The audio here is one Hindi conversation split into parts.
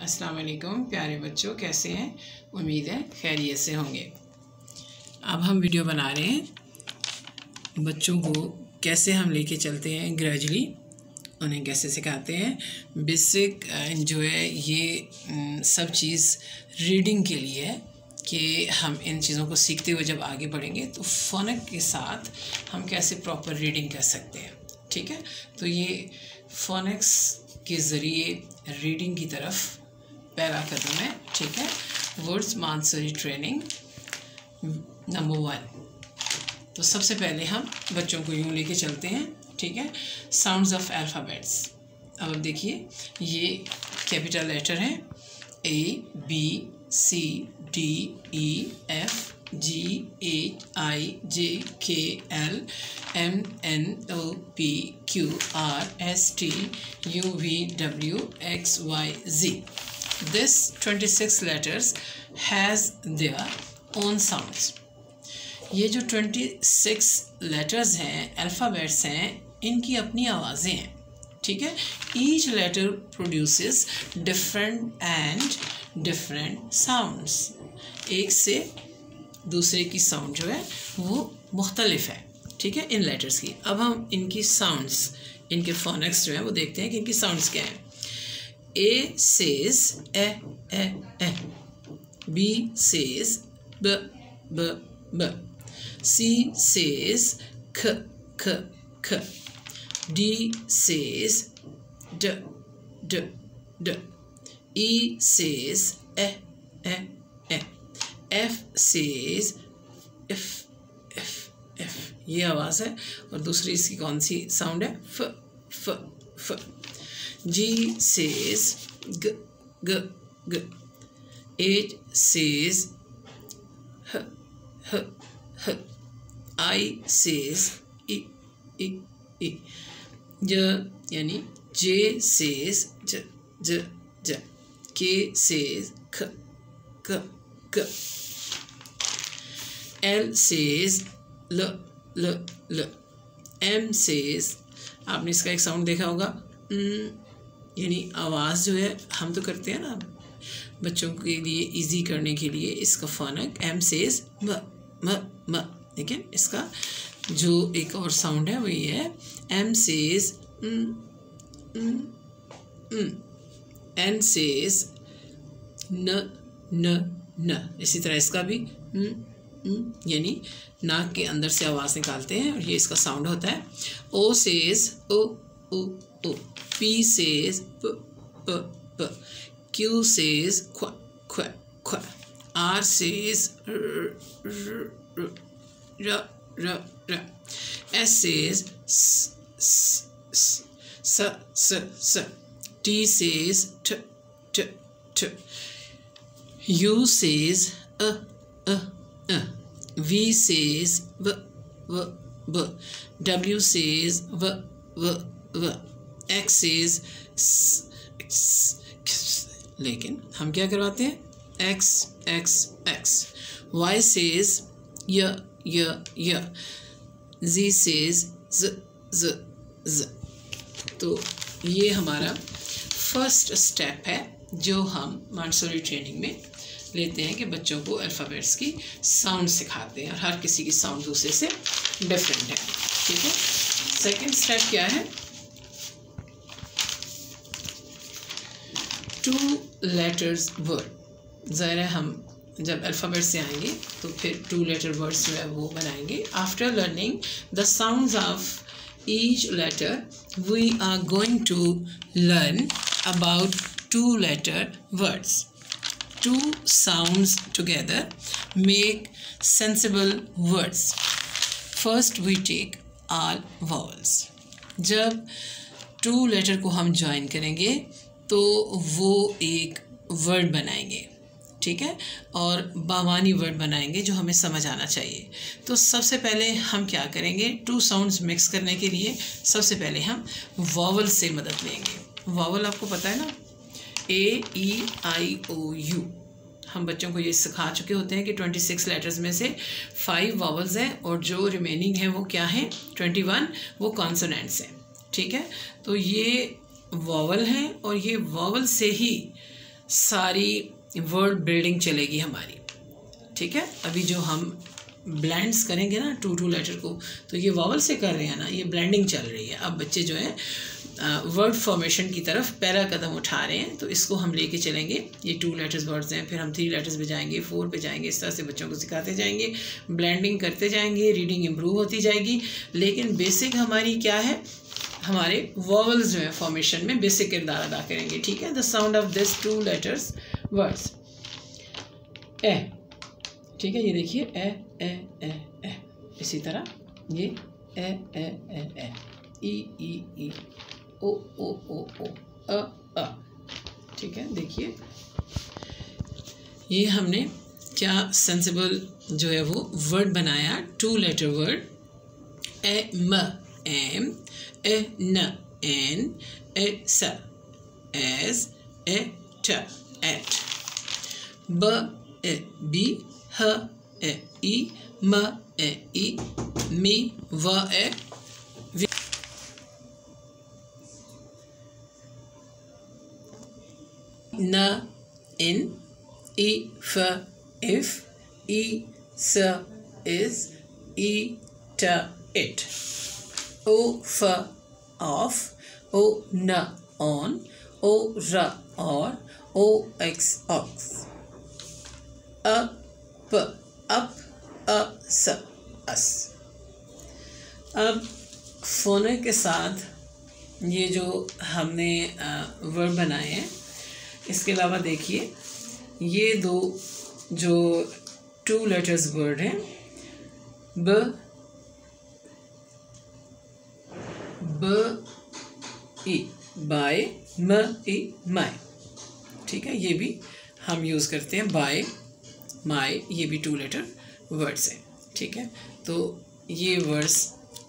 अस्सलाम वालेकुम प्यारे बच्चों, कैसे हैं? उम्मीद है खैरियत से होंगे। अब हम वीडियो बना रहे हैं बच्चों को कैसे हम लेके चलते हैं ग्रेजुअली, उन्हें कैसे सिखाते हैं बेसिक जो है ये सब चीज़ रीडिंग के लिए है कि हम इन चीज़ों को सीखते हुए जब आगे बढ़ेंगे तो फ़ोनेटिक के साथ हम कैसे प्रॉपर रीडिंग कर सकते हैं। ठीक है, तो ये फ़ोनेटिक्स के ज़रिए रीडिंग की तरफ पहला कदम है। ठीक है, वर्ड्स मास्टरी ट्रेनिंग नंबर 1। तो सबसे पहले हम बच्चों को यूँ लेके चलते हैं। ठीक है, साउंड्स ऑफ अल्फ़ाबेट्स। अब देखिए ये कैपिटल लेटर हैं ABCDEFGHIJKLMNOPQRSTUVWXYZ. This 26 letters has their own sounds. ये जो 26 लेटर्स हैं, अल्फ़ाबेट्स हैं, इनकी अपनी आवाज़ें हैं। ठीक है, each letter produces different sounds. एक से दूसरे की साउंड जो है वो मुख्तलिफ है। ठीक है, इन लेटर्स की। अब हम इनकी साउंड्स, इनके फोनेटिक्स जो है वो देखते हैं कि इनकी साउंड्स क्या हैं। A says A A A, B says b b b, C says k k k, D says d d d, E says e e e, F says if if if। ये आवाज़ है। और दूसरी इसकी कौन सी साउंड है? फ फ फ। G says g g g, H says h h h, I says e e e, J यानी J says j j j, K says k k k, L says l l l, M says, आपने इसका एक साउंड देखा होगा यानी आवाज़ जो है हम तो करते हैं ना बच्चों के लिए इजी करने के लिए इसका फोनेटिक एम सेज म म म, लेकिन इसका जो एक और साउंड है वो ये है एम सेज एन सेज न न न। इसी तरह इसका भी यानी नाक के अंदर से आवाज़ निकालते हैं और ये इसका साउंड होता है। ओ सेज ओ ओ ओ, P says p p p, Q says qu qu qu, R says r r r r, S says s s s, s s s, T says t t t, U says V says v v v, W says v v v, X says लेकिन हम क्या करवाते हैं? X X X, Y says y y y, Z says z z z। तो ये हमारा फर्स्ट स्टेप है जो हम मॉन्टेसरी ट्रेनिंग में लेते हैं कि बच्चों को अल्फ़ाबेट्स की साउंड सिखाते हैं और हर किसी की साउंड दूसरे से डिफरेंट है। ठीक है, सेकंड स्टेप क्या है? 2 letters वर्ड। ज़रा हम जब अल्फ़ाबेट से आएंगे तो फिर 2 letter वर्ड्स जो है वो बनाएंगे। After learning the sounds of each letter we are going to learn about 2 letter words. 2 sounds together make sensible words. First we take all vowels. जब 2 letter को हम ज्वाइन करेंगे तो वो एक वर्ड बनाएंगे। ठीक है, और बावानी वर्ड बनाएंगे जो हमें समझ आना चाहिए। तो सबसे पहले हम क्या करेंगे? 2 साउंड्स मिक्स करने के लिए सबसे पहले हम वॉवल से मदद लेंगे। वॉवल आपको पता है ना, AEIOU। हम बच्चों को ये सिखा चुके होते हैं कि 26 लेटर्स में से 5 वॉवल्स हैं और जो रिमेनिंग है वो क्या है? 21 वो कॉन्सोनेंट्स हैं। ठीक है, तो ये वॉवल हैं और ये वॉवल से ही सारी वर्ड बिल्डिंग चलेगी हमारी, ठीक है। अभी जो हम ब्लेंड्स करेंगे ना टू लेटर को, तो ये वॉवल से कर रहे हैं ना, ये ब्लेंडिंग चल रही है। अब बच्चे जो है वर्ड फॉर्मेशन की तरफ पहला कदम उठा रहे हैं, तो इसको हम लेके चलेंगे। ये 2 लेटर्स वर्ड्स हैं, फिर हम 3 लेटर्स पे जाएंगे, 4 पे जाएंगे, इस तरह से बच्चों को सिखाते जाएंगे, ब्लेंडिंग करते जाएंगे, रीडिंग इम्प्रूव होती जाएगी। लेकिन बेसिक हमारी क्या है, हमारे वॉवल्स जो है फॉर्मेशन में बेसिक किरदार अदा करेंगे, ठीक है। The sound of this 2 letters words, A, ठीक है, ये देखिए ए ए ए ए, इसी तरह ये ए ए ए ए, ई ई ई, ओ ओ ओ ओ, अ, ठीक है। देखिए ये हमने क्या सेंसिबल जो है वो वर्ड बनाया, 2 लेटर वर्ड, ए म एम, ए न एन, ए स एस, ए ट एट, ब ए बी, ह ए ई, म ए ई, मी व ए, न इन, ई फ इफ, ई स इज, ई ट इट, ओ फ ऑफ, ओ न ऑन, ओ र और, ओ एक्स ऑक्स, अ प अप, अ स अस। अब फोने के साथ ये जो हमने वर्ड बनाए हैं, इसके अलावा देखिए ये 2 जो 2 लेटर्स वर्ड हैं, ब ई, बाय, म ई माय, ठीक है। ये भी हम यूज़ करते हैं, बाय माय, ये भी 2 लेटर वर्ड्स हैं, ठीक है। तो ये वर्ड्स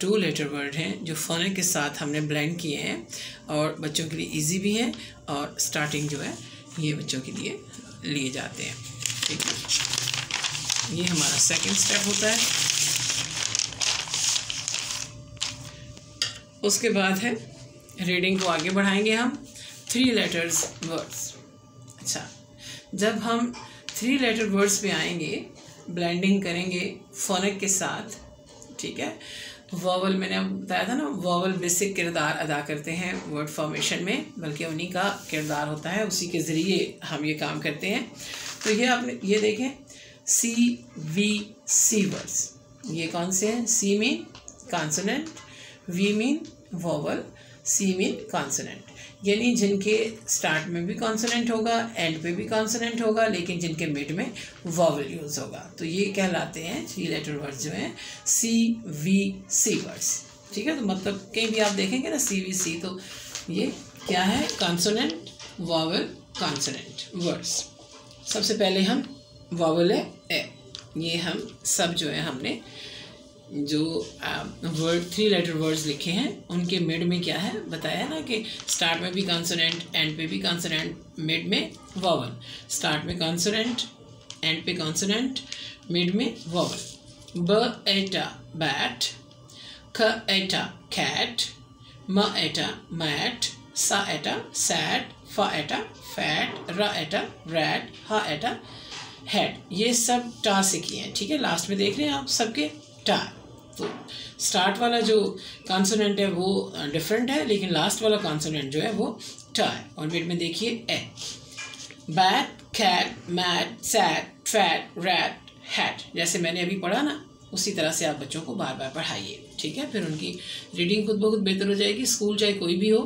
2 लेटर वर्ड हैं जो फोनेटिक के साथ हमने ब्लेंड किए हैं, और बच्चों के लिए इजी भी हैं, और स्टार्टिंग जो है ये बच्चों के लिए लिए जाते हैं, ठीक है। ये हमारा सेकंड स्टेप होता है। उसके बाद है रीडिंग को आगे बढ़ाएंगे हम 3 लेटर्स वर्ड्स। अच्छा, जब हम 3 लेटर वर्ड्स पे आएंगे, ब्लेंडिंग करेंगे फोनेटिक के साथ, ठीक है। वॉवल मैंने बताया था ना, वॉवल बेसिक किरदार अदा करते हैं वर्ड फॉर्मेशन में, बल्कि उन्हीं का किरदार होता है, उसी के ज़रिए हम ये काम करते हैं। तो ये आपने ये देखें, सी वी सी वर्ड्स, ये कौन से हैं? C mean consonant, V mean vowel, C mean consonant, यानी जिनके स्टार्ट में भी कॉन्सोनेंट होगा, एंड पे भी कॉन्सोनेंट होगा, लेकिन जिनके मिड में वॉवल यूज़ होगा। तो ये कहलाते हैं 3 लेटर वर्ड्स जो हैं सी वी सी वर्ड्स, ठीक है। तो मतलब कहीं भी आप देखेंगे ना सी वी सी, तो ये क्या है? Consonant, vowel, consonant words. सबसे पहले हम वॉवल है ए, ये हम सब जो है हमने जो वर्ड 3 लेटर वर्ड्स लिखे हैं उनके मिड में क्या है बताया ना, कि स्टार्ट में भी कॉन्सोनेंट, एंड पे भी कॉन्सोनेंट, मिड में वॉवल। स्टार्ट में कॉन्सोनेंट, एंड पे कॉन्सोनेंट, मिड में वॉवल। ब एटा बैट, ख एटा कैट, म एटा मैट, सा एटा सैट, फ एटा फैट, र एटा रैट, ह एटा हेड। ये सब टा से किए हैं, ठीक है। लास्ट में देख रहे हैं आप सबके टा। तो स्टार्ट वाला जो कॉन्सोनेंट है वो डिफरेंट है, लेकिन लास्ट वाला कॉन्सोनेंट जो है वो टा है। और मिड में देखिए A. Bat, cat, mat, sat, fat, rat, hat, जैसे मैंने अभी पढ़ा ना, उसी तरह से आप बच्चों को बार बार पढ़ाइए, ठीक है। फिर उनकी रीडिंग खुद ब खुद बेहतर हो जाएगी। स्कूल चाहे कोई भी हो,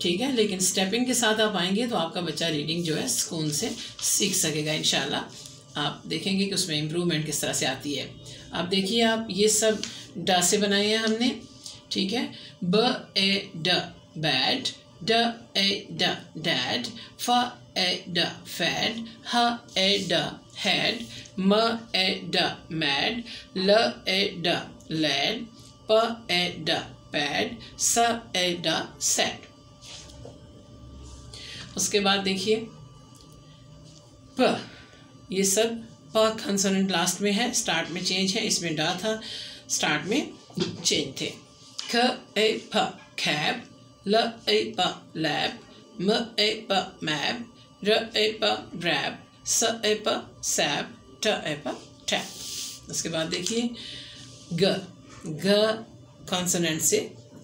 ठीक है, लेकिन स्टेपिंग के साथ आप आएंगे तो आपका बच्चा रीडिंग जो है सुकून से सीख सकेगा इंशाल्लाह। आप देखेंगे कि उसमें इम्प्रूवमेंट किस तरह से आती है। आप देखिए, आप ये सब ड से बनाए हैं हमने, ठीक है। ब ए ड बैड, ड ए ड डैड, फ ए ड फैड, ह ए ड हैड, म ए ड मैड, ल ए ड लैड, प ए ड पैड, स ए ड सैड। उसके बाद देखिए प, ये सब प कंसोनेंट लास्ट में है, स्टार्ट में चेंज है, इसमें डा था, स्टार्ट में चेंज थे। ख ए फ कैब, ल ए प लैब, म ए प मैब, र ए प रैप, स ए प सैप, ट ए प टैप। उसके बाद देखिए ग, ग कॉन्सोनेंट से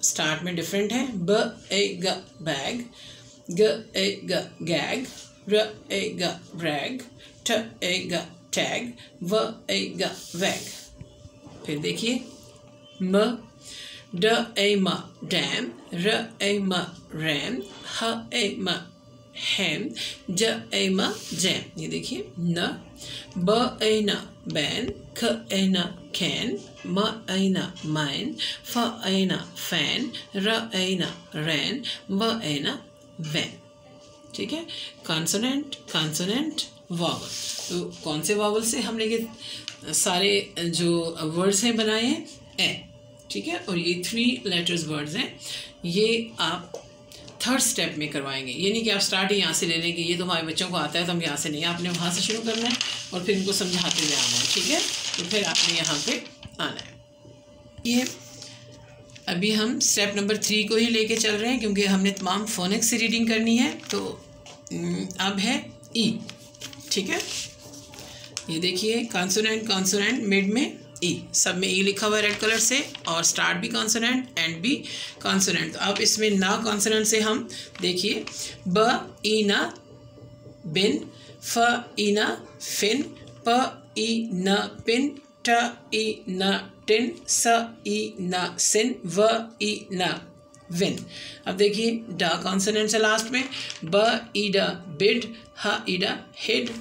स्टार्ट में डिफरेंट है। ब ए ग बैग, ग ए ग गैग, र ए ग रैग, ट ए ग टैग, व ए ग वैग। फिर देखिए म, ड ए म डैम, र ए म रैम, ह ए म हैम, ज ए म जैम। ये देखिए न, ब ए न बैन, ख ए न कैन, म ए न माइन, फ ए न फैन, र ए न रैन, व ए न वैन। ठीक है, कॉन्सोनेंट कॉन्सोनेंट वॉवल। तो कौन से वॉवल से हमने ये सारे जो वर्ड्स हैं बनाए हैं? ए। ठीक है, और ये 3 लेटर्स वर्ड्स हैं। ये आप थर्ड स्टेप में करवाएंगे। ये नहीं कि आप स्टार्ट ही यहाँ से ले लें कि ये तो हमारे बच्चों को आता है तो हम यहाँ से नहीं, आपने वहाँ से शुरू करना है और फिर इनको समझाते हुए आना है। ठीक है, तो फिर आपने यहाँ पे आना है। ये अभी हम स्टेप नंबर 3 को ही लेके चल रहे हैं क्योंकि हमने तमाम फोनिक्स से रीडिंग करनी है। तो अब है ई। ठीक है, ये देखिए कॉन्सोनेंट कॉन्सोनेंट मिड में ई, सब में ई लिखा हुआ है रेड कलर से, और स्टार्ट भी कॉन्सोनेंट एंड भी कॉन्सोनेंट। तो अब इसमें ना कॉन्सोनेंट से हम देखिए ब ई ना बिन, फ ई ना फिन, प ई न पिन, ट ई न टिन, स ई न सिन, व ई न विन। अब देखिए ड कॉन्सोनेंट से लास्ट में ब ई ड बिड, ह ई ड हिड,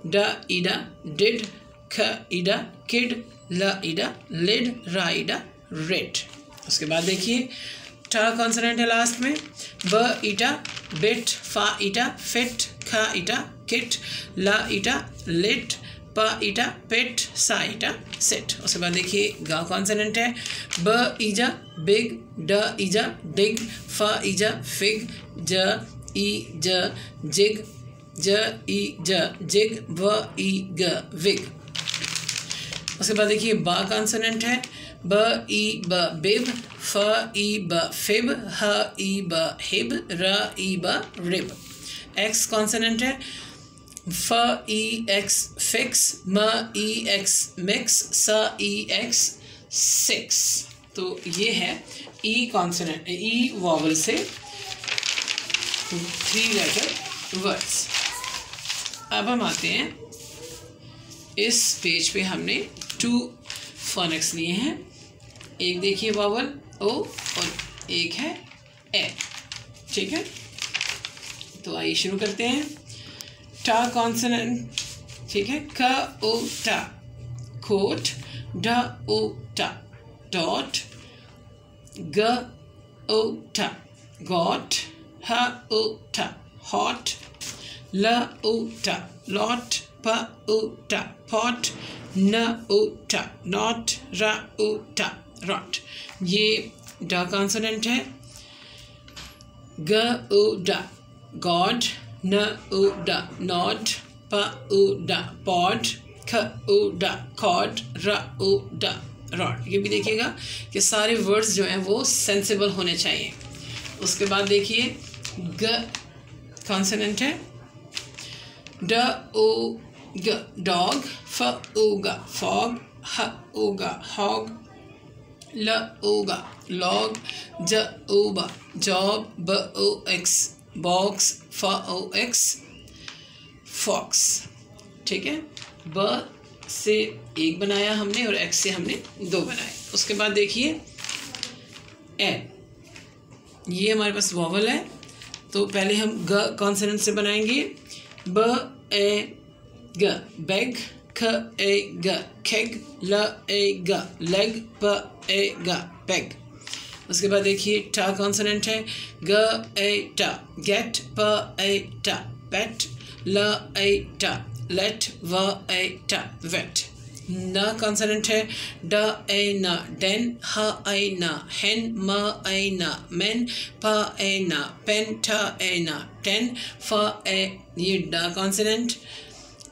ड ई ड डिड, ख ई ड किड, ल ई ड लिड, र ई ड रेड। उसके बाद देखिए ट कॉन्सोनेंट है लास्ट में ब ई ड बिट, फ ई ड फिट, ख ई ड किट, ल ई ड लिट, प ई ड पिट, स ई ड सिट। उसके बाद देखिए ग कॉन्सोनेंट है ब ई ज बिग, ड ई ज डिग, फ ई ज फिग, ज ई ज जिग, ज ई ज जिग, व ई ग विग। उसके बाद देखिए बा कॉन्सोनेंट है ब ई ब बिब, फ ई ब फिब, ह ई ब हिब, र ई ब रिब। एक्स कॉन्सोनेंट है फ ई एक्स फिक्स, म ई एक्स मिक्स, स ई एक्स सिक्स। तो ये है ई कॉन्सोनेंट, ई वॉवल से 3 लेटर वर्ड्स। अब हम आते हैं इस पेज पे, हमने 2 फोनिक्स लिए हैं। एक देखिए वॉवल ओ और एक है ए। ठीक है, तो आइए शुरू करते हैं। टा कॉन्सोनेंट। ठीक है, क ओ टा, कोट, ड ओ टा, डॉट, ग ओ टा, गॉट, ह ओ टा, हॉट, ल ओ टा, लॉट, प ओ टा, पॉट, न ओ टा, नॉट, र ओ टा, रॉट। ये ड कॉन्सोनेंट है ग ओ ड गॉड, न ओ ड नॉट, प ओ ड पॉड, ख ओ ड कॉड, र ओ ड रॉड। ये भी देखिएगा कि सारे वर्ड्स जो हैं वो सेंसिबल होने चाहिए। उसके बाद देखिए ग कॉन्सोनेंट है ड ओ ग डॉग, फ ओ ग फॉग, ह ओ ग हॉग, ल ओ ग लॉग, ज ओ ब जॉब, ब ओ एक्स बॉक्स, फ ओ एक्स फॉक्स। ठीक है, ब से 1 बनाया हमने और एक्स से हमने 2 बनाए। उसके बाद देखिए ए, ये हमारे पास वॉवल है। तो पहले हम ग कॉन्सोनेंट से बनाएंगे ब ए ग बैग, ख ए ग खेग, ल ए ग लेग, प ए ग पेग। उसके बाद देखिए टा कॉन्सोनेंट है ग ए टा गेट, प ए टा पेट, ल ए टा लेट, व ए टा वेट। न कॉन्सोनेंट है ड ए न डेन, ह ए न हेन, म ए न मेन, प ए न पेन, ठ ए न टेन, फ ए, ये ड कॉन्सोनेंट,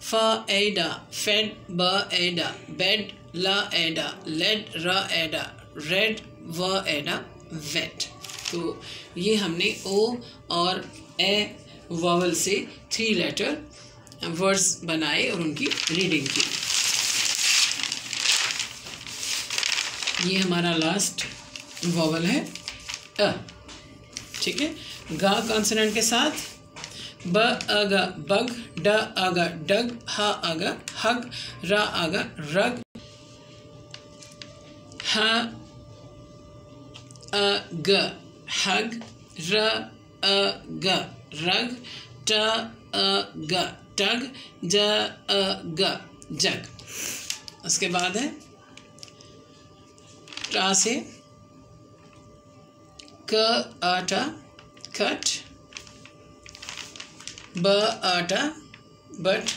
फ ए ड फेड, ब ए ड बेड, ल ए ड लेड, र ए ड रेड, व ए ड वेट। तो ये हमने ओ और ए वॉवल से 3 लेटर वर्ड्स बनाए और उनकी रीडिंग की। ये हमारा लास्ट वॉवल है अ, ठीक है। गा कॉन्सोनेंट के साथ ब अगा बग, ड अगा डग, ह अगा हग, र अगा रग, ह अ ग हग, र अ ग रग, ट अ ग टग, ज अ ग जग। उसके बाद है टा से क आटा कट, ब आटा बट,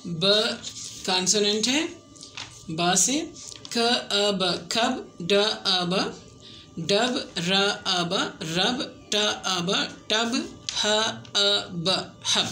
ब कॉन्सोनेंट है, बा से क अब कब, ड अब डब, र अब रब, ट अब टब, ह अब हब।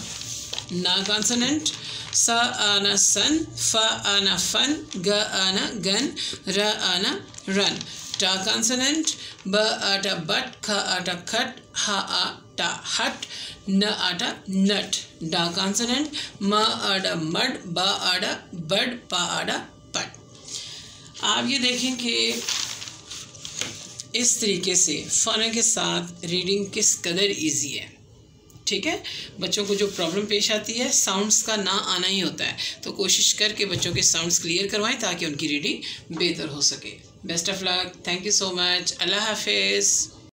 ना कॉन्सोनेंट स आना सन, फ आना फन, ग आना गन, र आना रन। टा कॉन्सोनेंट ब आटा बट, ख आटा खट, ह आटा हट, न आटा नट। डा कॉन्सोनेंट म आड़ा मड, ब आड़ा बड, प आड़ा पट। आप ये देखें कि इस तरीके से फ़ोनेम के साथ रीडिंग किस कदर इजी है, ठीक है। बच्चों को जो प्रॉब्लम पेश आती है साउंड्स का ना आना ही होता है, तो कोशिश करके बच्चों के साउंड्स क्लियर करवाएं ताकि उनकी रीडिंग बेहतर हो सके। Best of luck, thank you so much, अल्लाह हाफिज़।